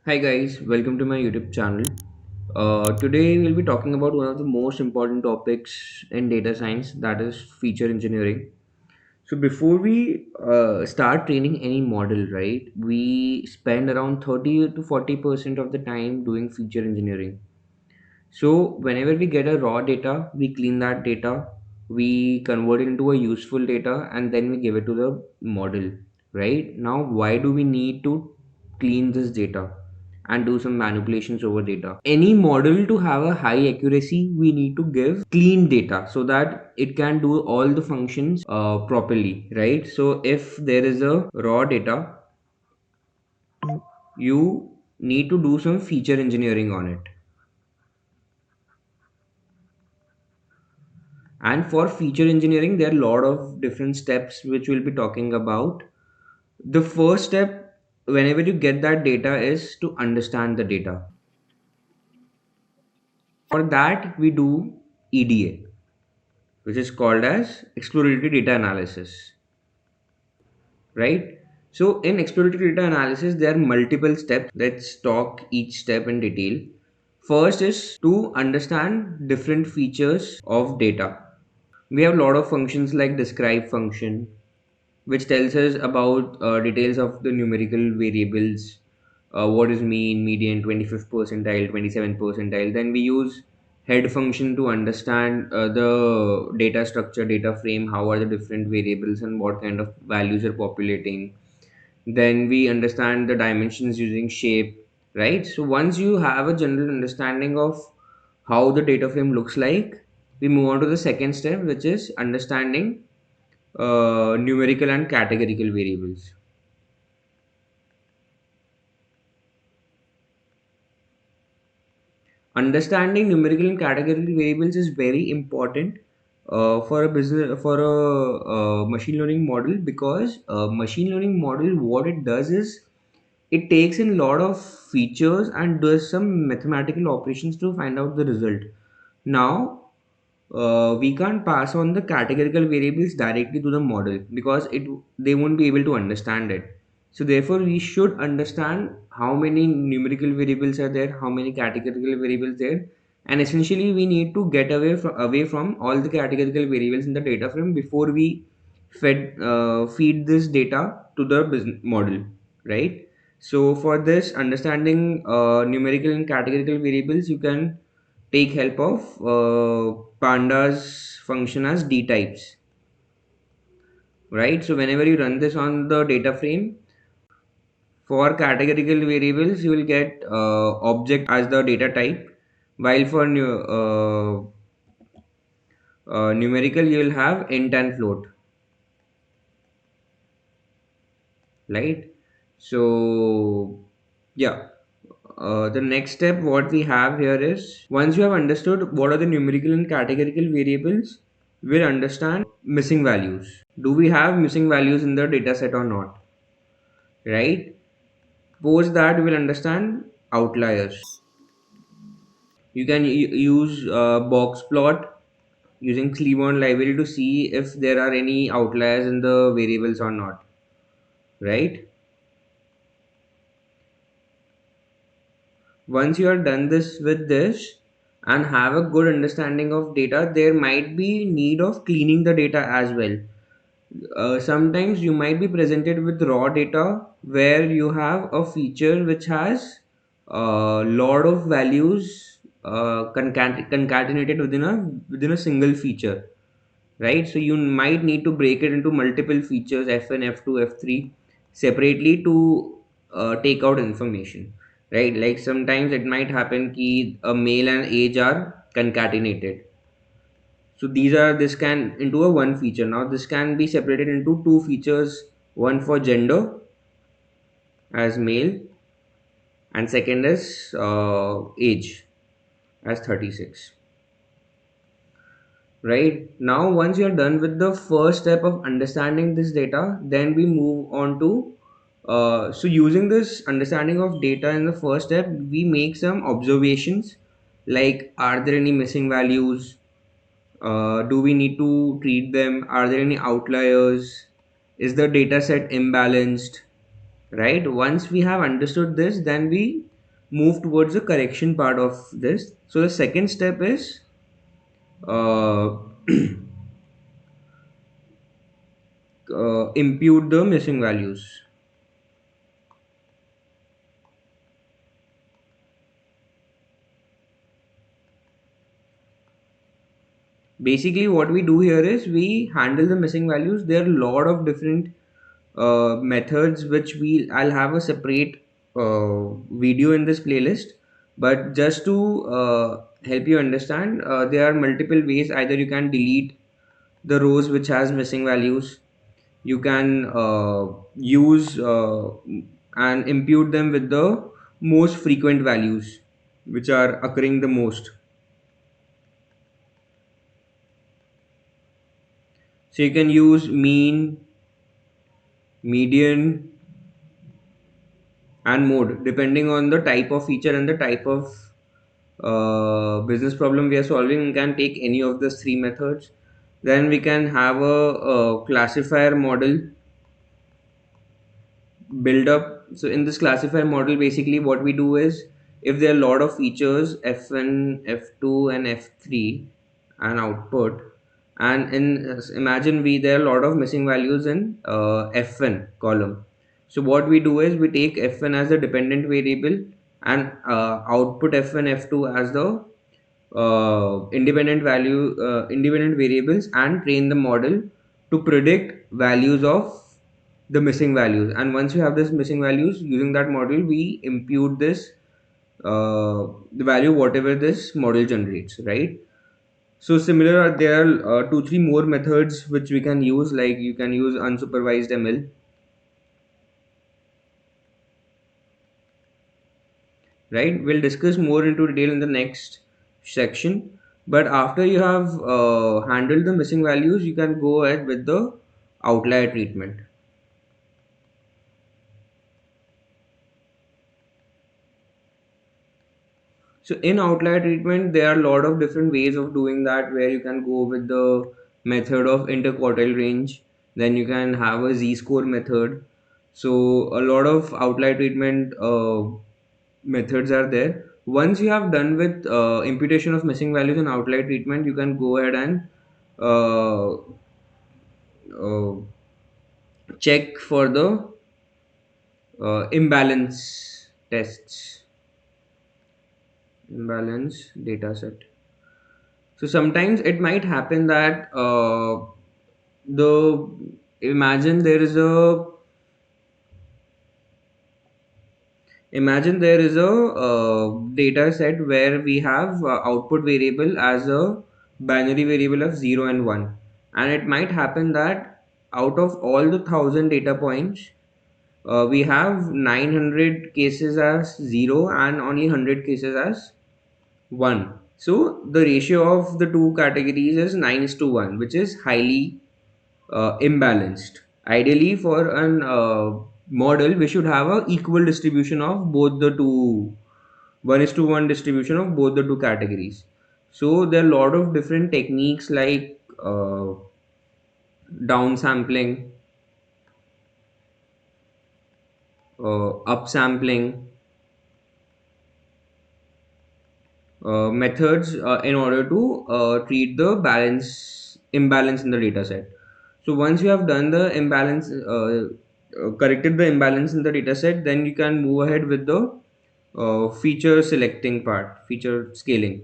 Hi guys, welcome to my YouTube channel. Today we'll be talking about one of the most important topics in data science, that is feature engineering. So before we start training any model, right, we spend around 30 to 40% of the time doing feature engineering. So whenever we get a raw data, we clean that data, we convert it into a useful data, and then we give it to the model. Right now, why do we need to clean this data and do some manipulations over data? Any model to have a high accuracy, we need to give clean data so that it can do all the functions properly. Right. So if there is a raw data, you need to do some feature engineering on it. And for feature engineering, there are a lot of different steps which we'll be talking about. The first step, whenever you get that data, is to understand the data. For that, we do EDA, which is called as exploratory data analysis, right? So, in exploratory data analysis, there are multiple steps. Let's talk each step in detail. First is to understand different features of data. We have a lot of functions like describe function, which tells us about details of the numerical variables, what is mean, median, 25th percentile, 27th percentile. Then we use head function to understand the data structure, data frame, how are the different variables and what kind of values are populating. Then we understand the dimensions using shape, right? So once you have a general understanding of how the data frame looks like, we move on to the second step, which is understanding numerical and categorical variables. Understanding numerical and categorical variables is very important for a business for a machine learning model, because machine learning model, what it does is it takes in a lot of features and does some mathematical operations to find out the result. Now we can't pass on the categorical variables directly to the model because it they won't be able to understand it. So therefore we should understand how many numerical variables are there, how many categorical variables there, and essentially we need to get away from all the categorical variables in the data frame before we feed this data to the business model, right? So for this understanding numerical and categorical variables, you can take help of pandas function as d types, right? So whenever you run this on the data frame, for categorical variables you will get object as the data type, while for numerical you will have int and float, right? So yeah, the next step what we have here is, once you have understood what are the numerical and categorical variables, we'll understand missing values. Do we have missing values in the data set or not, right? Post that we will understand outliers. You can use box plot using Cleveland library to see if there are any outliers in the variables or not, right? Once you are done this and have a good understanding of data, there might be need of cleaning the data as well. Sometimes you might be presented with raw data where you have a feature which has a lot of values concatenated within a single feature, right? So you might need to break it into multiple features, f1, f2, f3 separately to take out information, right? Like sometimes it might happen ki a male and age are concatenated, so this can into a one feature. Now this can be separated into two features, one for gender as male, and second is age as 36. Right now, once you're done with the first step of understanding this data, then we move on to so using this understanding of data in the first step, we make some observations like, are there any missing values? Do we need to treat them? Are there any outliers? Is the data set imbalanced? Right? Once we have understood this, then we move towards the correction part of this. So the second step is uh, impute the missing values. Basically, what we do here is we handle the missing values. There are a lot of different methods which I'll have a separate video in this playlist. But just to help you understand, there are multiple ways. Either you can delete the rows which has missing values. You can use and impute them with the most frequent values which are occurring the most. So you can use mean, median, and mode depending on the type of feature and the type of business problem we are solving. We can take any of the three methods. Then we can have a classifier model build up. So in this classifier model, basically what we do is, if there are a lot of features f1, f2, and f3 and output, and imagine there are a lot of missing values in f1 column. So what we do is we take f1 as the dependent variable and output f1, f2 as the independent variables, and train the model to predict values of the missing values. And once you have this missing values, using that model we impute this the value whatever this model generates, right? So similar, there are 2 3 more methods which we can use, like you can use unsupervised ml, right? We'll discuss more into detail in the next section. But after you have handled the missing values, you can go ahead with the outlier treatment. So in outlier treatment, there are a lot of different ways of doing that, where you can go with the method of interquartile range. Then you can have a z-score method. So a lot of outlier treatment methods are there. Once you have done with imputation of missing values and outlier treatment, you can go ahead and uh, uh, check for the imbalance tests, imbalance data set. So sometimes it might happen that the imagine there is a data set where we have output variable as a binary variable of 0 and 1, and it might happen that out of all the 1000 data points, we have 900 cases as 0 and only 100 cases as 1. So the ratio of the two categories is 9 is to 1, which is highly imbalanced. Ideally, for an model, we should have a equal distribution of both the two, 1 is to 1 distribution of both the two categories. So there are a lot of different techniques like downsampling, upsampling, methods in order to treat the imbalance in the data set. So once you have done the imbalance, corrected the imbalance in the data set, then you can move ahead with the feature selecting part, feature scaling.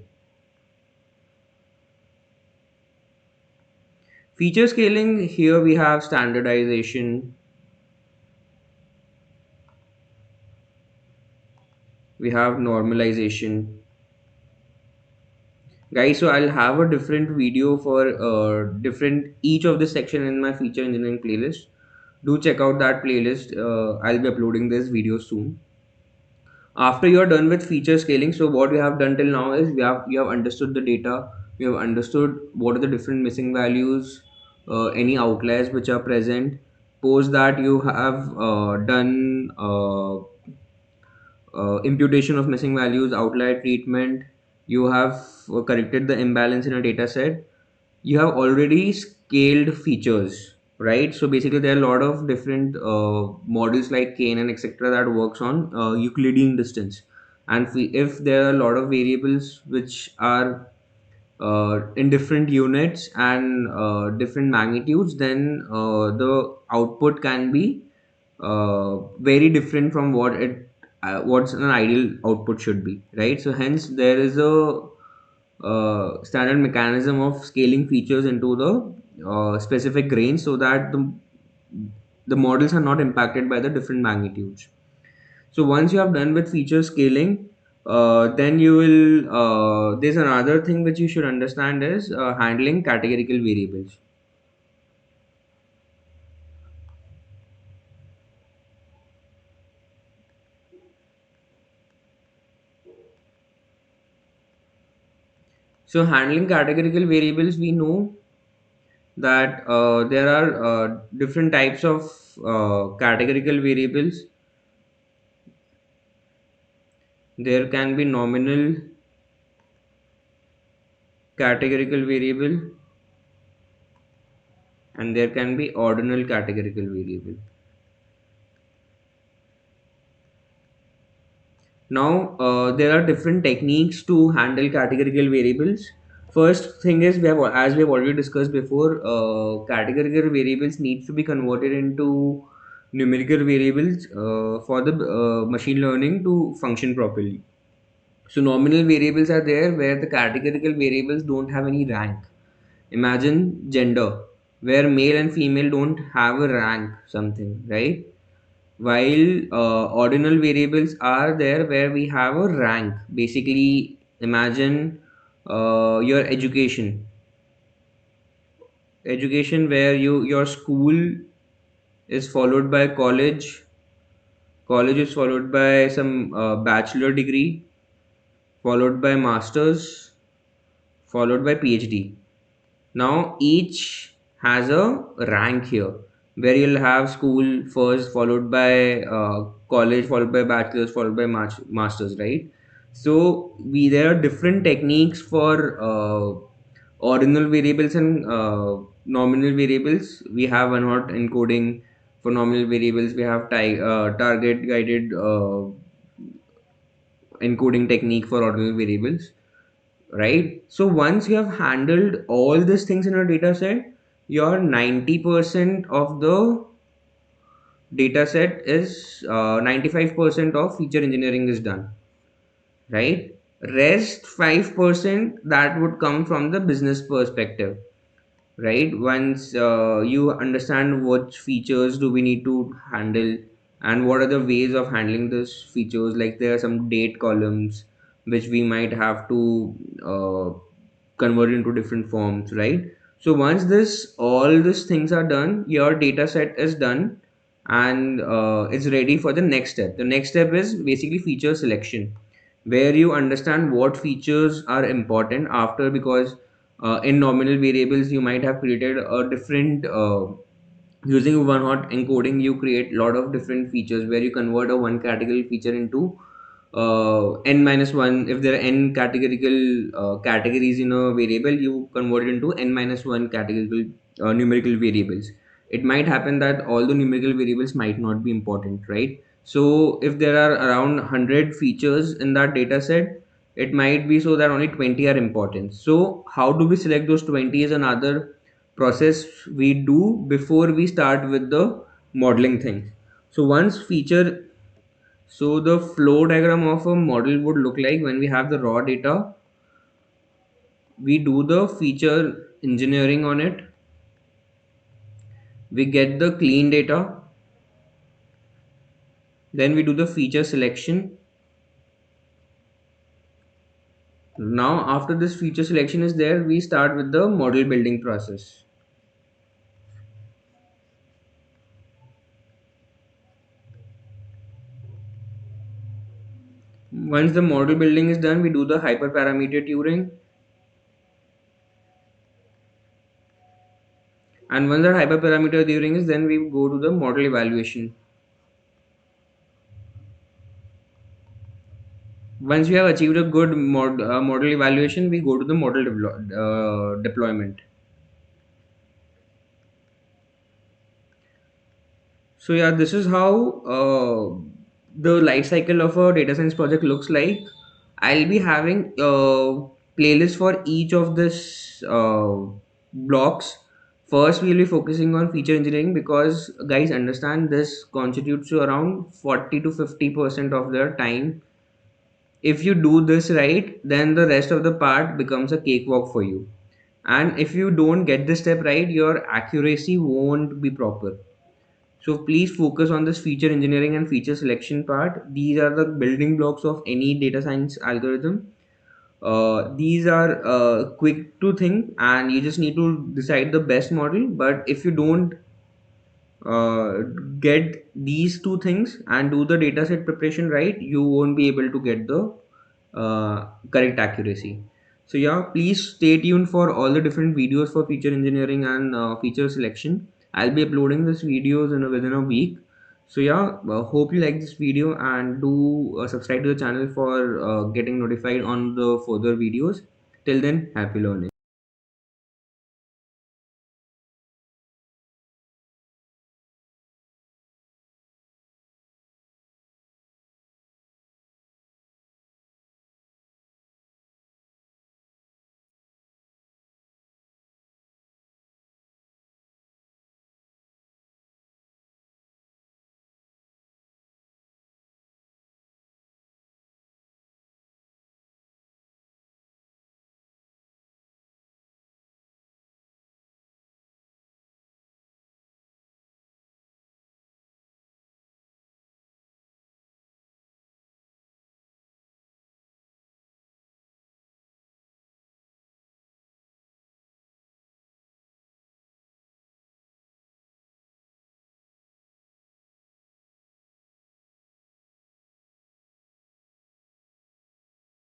Feature scaling, here we have standardization, we have normalization. Guys, so I'll have a different video for different each of the section in my feature engineering playlist. Do check out that playlist. I'll be uploading this video soon. After you're done with feature scaling, so what we have done till now is you have understood the data, you have understood what are the different missing values, any outliers which are present. Post that, you have done imputation of missing values, outlier treatment, you have corrected the imbalance in a data set, you have already scaled features, right? So basically there are a lot of different models like Kane and etc that works on Euclidean distance. and if there are a lot of variables which are in different units and different magnitudes, then the output can be very different from what's an ideal output should be, right? So hence there is a standard mechanism of scaling features into the specific range so that the models are not impacted by the different magnitudes. So once you have done with feature scaling, then you will there's another thing which you should understand is handling categorical variables. So handling categorical variables, we know that there are different types of categorical variables. There can be nominal categorical variable, and there can be ordinal categorical variable. Now, there are different techniques to handle categorical variables. First thing is, as we have already discussed before, categorical variables needs to be converted into numerical variables for the machine learning to function properly. So nominal variables are there where the categorical variables don't have any rank. Imagine gender, where male and female don't have a rank, something, right? While ordinal variables are there where we have a rank. Basically, imagine your education where your school is followed by college is followed by some bachelor degree, followed by masters, followed by PhD. Now each has a rank here where you'll have school first, followed by college, followed by bachelor's, followed by masters, right? So we there are different techniques for ordinal variables and nominal variables. We have one hot encoding for nominal variables. We have target guided encoding technique for ordinal variables, right? So once you have handled all these things in a data set, your 90% of the data set is 95% of feature engineering is done, right? Rest 5% that would come from the business perspective, right? Once you understand what features do we need to handle and what are the ways of handling those features, like there are some date columns which we might have to uh, convert into different forms, right? So once this all these things are done, your data set is done, and it's ready for the next step. The next step is basically feature selection, where you understand what features are important after, because in nominal variables you might have created a different using one hot encoding you create a lot of different features where you convert a one category feature into n minus 1. If there are n categorical categories in a variable, you convert it into n minus 1 categorical numerical variables. It might happen that all the numerical variables might not be important, right? So if there are around 100 features in that data set, it might be so that only 20 are important. So how do we select those 20 is another process we do before we start with the modeling things. So once feature so the flow diagram of a model would look like: when we have the raw data, we do the feature engineering on it, we get the clean data, then we do the feature selection. Now after this feature selection is there, we start with the model building process. Once the model building is done, we do the hyperparameter tuning, and once that hyperparameter tuning is, then we go to the model evaluation. Once we have achieved a good model evaluation, we go to the model deployment. So yeah, this is how the life cycle of a data science project looks like, I'll be having playlists for each of this blocks. First, we'll be focusing on feature engineering because guys understand this constitutes to around 40 to 50% of their time. If you do this right, then the rest of the part becomes a cakewalk for you. And if you don't get this step right, your accuracy won't be proper. So please focus on this feature engineering and feature selection part. These are the building blocks of any data science algorithm. These are quick to think, and you just need to decide the best model. But if you don't uh, get these two things and do the dataset preparation right, you won't be able to get the correct accuracy. So yeah, please stay tuned for all the different videos for feature engineering and feature selection. I'll be uploading these videos within a week. So yeah, hope you like this video and do subscribe to the channel for getting notified on the further videos. Till then, happy learning.